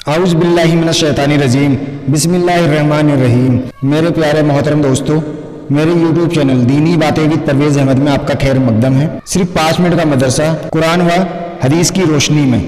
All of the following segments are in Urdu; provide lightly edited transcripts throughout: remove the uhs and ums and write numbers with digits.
اعوذ باللہ من الشیطان الرجیم بسم اللہ الرحمن الرحیم۔ میرے پیارے محترم دوستو، میرے یوٹیوب چینل دینی باتیں وِد پرویز احمد میں آپ کا خیر مقدم ہے۔ صرف 5 منٹ کا مدرسہ قرآن و حدیث کی روشنی میں،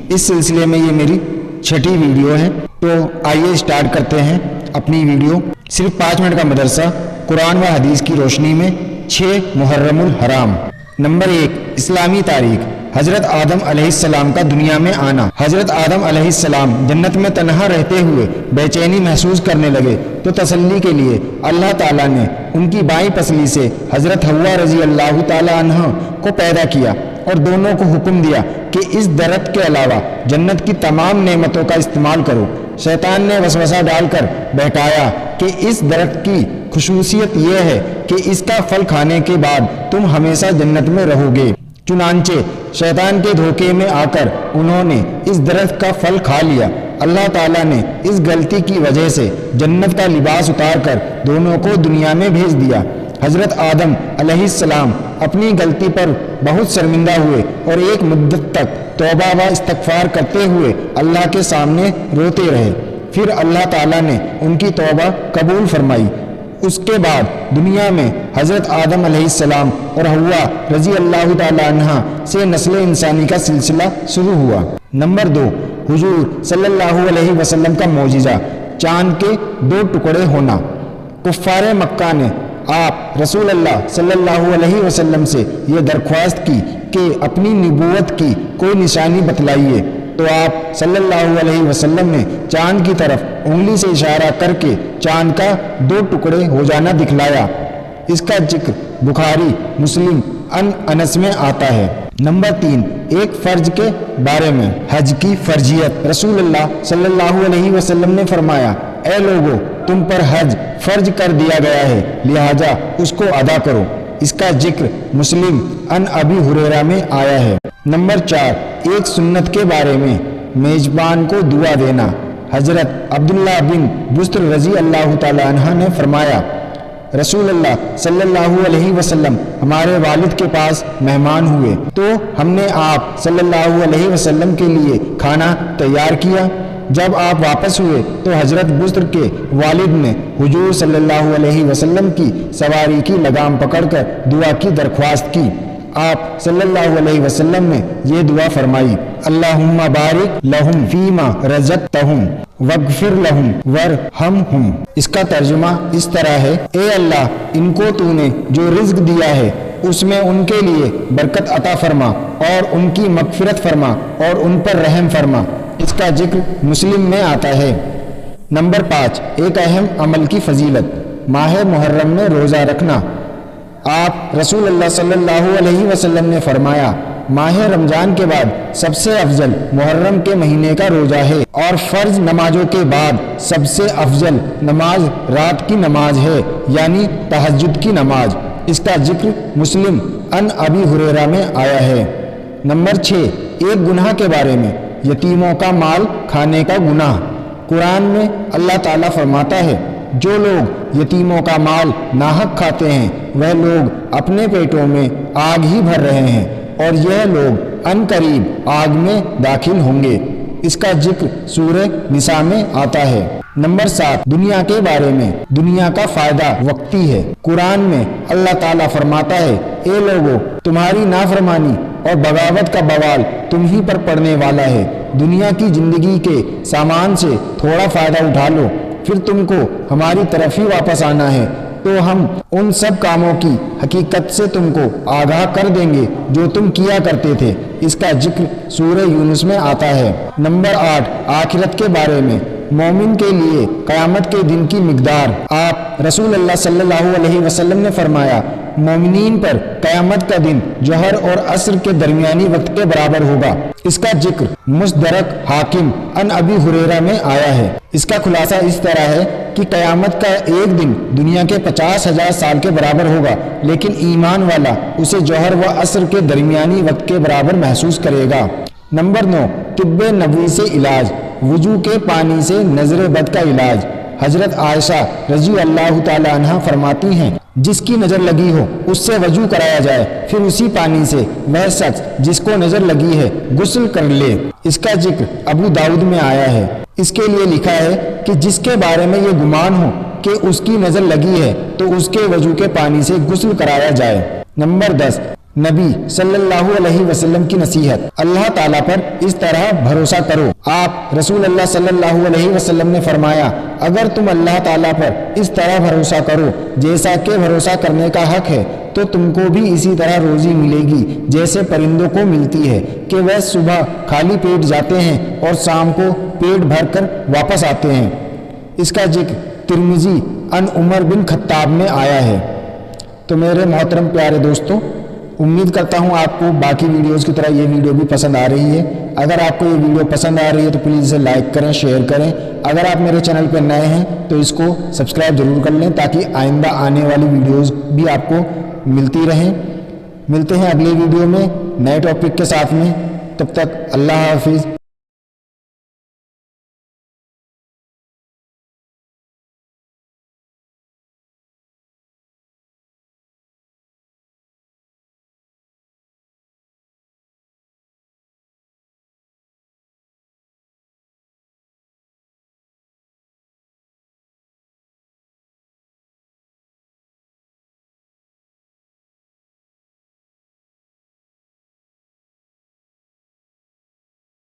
اس سلسلے میں یہ میری 6ٹھی ویڈیو ہے۔ تو آئیے اسٹارٹ کرتے ہیں اپنی ویڈیو۔ صرف 5 منٹ کا مدرسہ قرآن و حدیث کی روشنی میں 6 محرم الحرام۔ نمبر 1، اسلامی تاریخ۔ حضرت آدم علیہ السلام کا دنیا میں آنا۔ حضرت آدم علیہ السلام جنت میں تنہا رہتے ہوئے بے چینی محسوس کرنے لگے تو تسلی کے لیے اللہ تعالیٰ نے ان کی بائیں پسلی سے حضرت حوا رضی اللہ تعالیٰ عنہ کو پیدا کیا اور دونوں کو حکم دیا کہ اس درخت کے علاوہ جنت کی تمام نعمتوں کا استعمال کرو۔ شیطان نے وسوسہ ڈال کر بہکایا کہ اس درخت کی خصوصیت یہ ہے کہ اس کا پھل کھانے کے بعد تم ہمیشہ جنت میں رہو گے۔ چنانچہ شیطان کے دھوکے میں آ کر انہوں نے اس درخت کا پھل کھا لیا۔ اللہ تعالیٰ نے اس غلطی کی وجہ سے جنت کا لباس اتار کر دونوں کو دنیا میں بھیج دیا۔ حضرت آدم علیہ السلام اپنی غلطی پر بہت شرمندہ ہوئے اور ایک مدت تک توبہ و استغفار کرتے ہوئے اللہ کے سامنے روتے رہے۔ پھر اللہ تعالیٰ نے ان کی توبہ قبول فرمائی۔ اس کے بعد دنیا میں حضرت آدم علیہ السلام اور حوا رضی اللہ تعالیٰ عنہ سے نسل انسانی کا سلسلہ شروع ہوا۔ نمبر 2، حضور صلی اللہ علیہ وسلم کا معجزہ، چاند کے 2 ٹکڑے ہونا۔ کفار مکہ نے آپ رسول اللہ صلی اللہ علیہ وسلم سے یہ درخواست کی کہ اپنی نبوت کی کوئی نشانی بتلائیے، تو آپ صلی اللہ علیہ وسلم نے چاند کی طرف انگلی سے اشارہ کر کے چاند کا 2 ٹکڑے ہو جانا دکھلایا۔ اس کا ذکر بخاری، مسلم، انس میں آتا ہے۔ نمبر 3، ایک فرض کے بارے میں، حج کی فرضیت۔ رسول اللہ صلی اللہ علیہ وسلم نے فرمایا، اے لوگو، تم پر حج فرض کر دیا گیا ہے، لہذا اس کو ادا کرو۔ اس کا ذکر مسلم ان ابی ہریرہ میں آیا ہے۔ نمبر 4، ایک سنت کے بارے میں، میزبان کو دعا دینا۔ حضرت عبداللہ بن بسر رضی اللہ تعالیٰ عنہ نے فرمایا، رسول اللہ صلی اللہ علیہ وسلم ہمارے والد کے پاس مہمان ہوئے تو ہم نے آپ صلی اللہ علیہ وسلم کے لیے کھانا تیار کیا۔ جب آپ واپس ہوئے تو حضرت بسر کے والد نے حضور صلی اللہ علیہ وسلم کی سواری کی لگام پکڑ کر دعا کی درخواست کی۔ آپ صلی اللہ علیہ وسلم نے یہ دعا فرمائی، اللہم بارک لہم فیما رزقتہم واغفر لہم ورحمہم۔ اس کا ترجمہ اس طرح ہے، اے اللہ، ان کو تو نے جو رزق دیا ہے اس میں ان کے لیے برکت عطا فرما اور ان کی مغفرت فرما اور ان پر رحم فرما۔ اس کا ذکر مسلم میں آتا ہے۔ نمبر 5، ایک اہم عمل کی فضیلت، ماہ محرم میں روزہ رکھنا۔ آپ رسول اللہ صلی اللہ علیہ وسلم نے فرمایا، ماہ رمضان کے بعد سب سے افضل محرم کے مہینے کا روزہ ہے، اور فرض نمازوں کے بعد سب سے افضل نماز رات کی نماز ہے، یعنی تہجد کی نماز۔ اس کا ذکر مسلم ان ابی ہریرہ میں آیا ہے۔ نمبر 6، ایک گناہ کے بارے میں، یتیموں کا مال کھانے کا گناہ۔ قرآن میں اللہ تعالیٰ فرماتا ہے، جو لوگ یتیموں کا مال ناحق کھاتے ہیں وہ لوگ اپنے پیٹوں میں آگ ہی بھر رہے ہیں اور یہ لوگ ان قریب آگ میں داخل ہوں گے۔ اس کا ذکر سورہ نساء میں آتا ہے۔ نمبر 7، دنیا کے بارے میں، دنیا کا فائدہ وقتی ہے۔ قرآن میں اللہ تعالیٰ فرماتا ہے، اے لوگو، تمہاری نافرمانی اور بغاوت کا بوال تم ہی پر پڑنے والا ہے۔ دنیا کی زندگی کے سامان سے تھوڑا فائدہ اٹھا لو، پھر تم کو ہماری طرف ہی واپس آنا ہے تو ہم ان سب کاموں کی حقیقت سے تم کو آگاہ کر دیں گے جو تم کیا کرتے تھے۔ اس کا ذکر سورہ یونس میں آتا ہے۔ نمبر 8، آخرت کے بارے میں، مومن کے لیے قیامت کے دن کی مقدار۔ آپ رسول اللہ صلی اللہ علیہ وسلم نے فرمایا، مومنین پر قیامت کا دن ظہر اور عصر کے درمیانی وقت کے برابر ہوگا۔ اس کا ذکر مستدرک حاکم ان ابی ہریرہ میں آیا ہے۔ اس کا خلاصہ اس طرح ہے کہ قیامت کا ایک دن دنیا کے 50,000 سال کے برابر ہوگا، لیکن ایمان والا اسے ظہر و عصر کے درمیانی وقت کے برابر محسوس کرے گا۔ نمبر 9، طب نبوی سے علاج، وضو کے پانی سے نظر بد کا علاج۔ حضرت عائشہ رضی اللہ تعالی عنہ فرماتی ہیں، جس کی نظر لگی ہو اس سے وضو کرایا جائے، پھر اسی پانی سے وہ شخص جس کو نظر لگی ہے غسل کر لے۔ اس کا ذکر ابو داؤد میں آیا ہے۔ اس کے لیے لکھا ہے کہ جس کے بارے میں یہ گمان ہو کہ اس کی نظر لگی ہے تو اس کے وضو کے پانی سے غسل کرایا جائے۔ نمبر 10، نبی صلی اللہ علیہ وسلم کی نصیحت۔ اللہ تعالیٰ پر اس طرح بھروسہ کرو۔ آپ رسول اللہ صلی اللہ علیہ وسلم نے فرمایا، اگر تم اللہ تعالیٰ پر اس طرح بھروسہ کرو جیسا کہ بھروسہ کرنے کا حق ہے تو تم کو بھی اسی طرح روزی ملے گی جیسے پرندوں کو ملتی ہے کہ وہ صبح خالی پیٹ جاتے ہیں اور شام کو پیٹ بھر کر واپس آتے ہیں۔ اس کا ذکر ترمذی عن عمر بن خطاب میں آیا ہے۔ تو میرے محترم پیارے دوستوں، امید کرتا ہوں آپ کو باقی ویڈیوز کی طرح یہ ویڈیو بھی پسند آ رہی ہے۔ اگر آپ کو یہ ویڈیو پسند آ رہی ہے تو پلیز اسے لائک کریں، شیئر کریں۔ اگر آپ میرے چینل پہ نئے ہیں تو اس کو سبسکرائب ضرور کر لیں تاکہ آئندہ آنے والی ویڈیوز بھی آپ کو ملتی رہیں۔ ملتے ہیں اگلی ویڈیو میں نئے ٹاپک کے ساتھ میں، تب تک اللہ حافظ۔